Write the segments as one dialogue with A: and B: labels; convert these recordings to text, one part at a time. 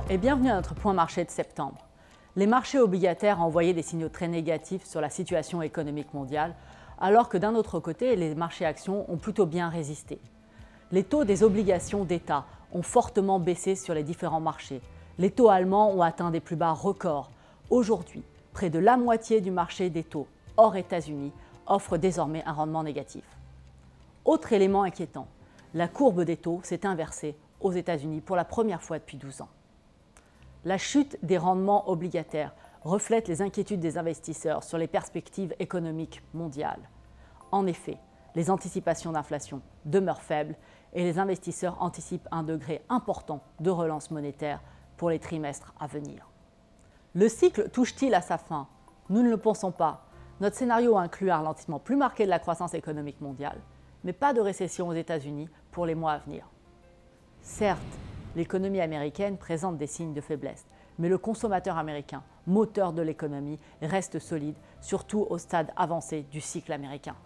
A: Et bienvenue à notre point marché de septembre. Les marchés obligataires ont envoyé des signaux très négatifs sur la situation économique mondiale, alors que d'un autre côté, les marchés actions ont plutôt bien résisté. Les taux des obligations d'État ont fortement baissé sur les différents marchés. Les taux allemands ont atteint des plus bas records. Aujourd'hui, près de la moitié du marché des taux, hors États-Unis, offre désormais un rendement négatif. Autre élément inquiétant, la courbe des taux s'est inversée aux États-Unis pour la première fois depuis 12 ans. La chute des rendements obligataires reflète les inquiétudes des investisseurs sur les perspectives économiques mondiales. En effet, les anticipations d'inflation demeurent faibles et les investisseurs anticipent un degré important de relance monétaire pour les trimestres à venir. Le cycle touche-t-il à sa fin? Nous ne le pensons pas. Notre scénario inclut un ralentissement plus marqué de la croissance économique mondiale, mais pas de récession aux États-Unis pour les mois à venir. Certes, l'économie américaine présente des signes de faiblesse, mais le consommateur américain, moteur de l'économie, reste solide, surtout au stade avancé du cycle américain.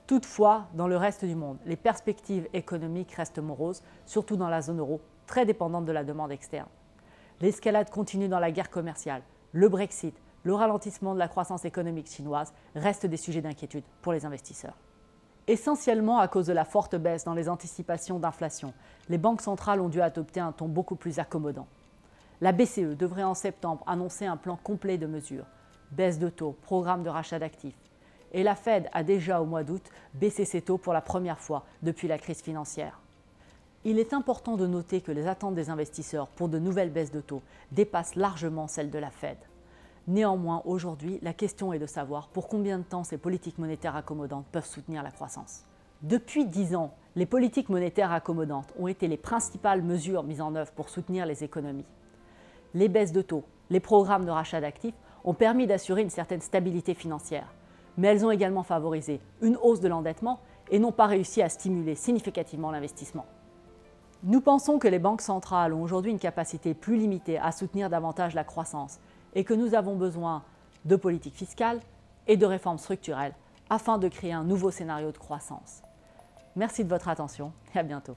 A: Toutefois, dans le reste du monde, les perspectives économiques restent moroses, surtout dans la zone euro, très dépendante de la demande externe. L'escalade continue dans la guerre commerciale, le Brexit, le ralentissement de la croissance économique chinoise restent des sujets d'inquiétude pour les investisseurs. Essentiellement à cause de la forte baisse dans les anticipations d'inflation, les banques centrales ont dû adopter un ton beaucoup plus accommodant. La BCE devrait en septembre annoncer un plan complet de mesures, baisse de taux, programme de rachat d'actifs. Et la Fed a déjà au mois d'août baissé ses taux pour la première fois depuis la crise financière. Il est important de noter que les attentes des investisseurs pour de nouvelles baisses de taux dépassent largement celles de la Fed. Néanmoins, aujourd'hui, la question est de savoir pour combien de temps ces politiques monétaires accommodantes peuvent soutenir la croissance. Depuis 10 ans, les politiques monétaires accommodantes ont été les principales mesures mises en œuvre pour soutenir les économies. Les baisses de taux, les programmes de rachat d'actifs ont permis d'assurer une certaine stabilité financière, mais elles ont également favorisé une hausse de l'endettement et n'ont pas réussi à stimuler significativement l'investissement. Nous pensons que les banques centrales ont aujourd'hui une capacité plus limitée à soutenir davantage la croissance et que nous avons besoin de politiques fiscales et de réformes structurelles afin de créer un nouveau scénario de croissance. Merci de votre attention et à bientôt.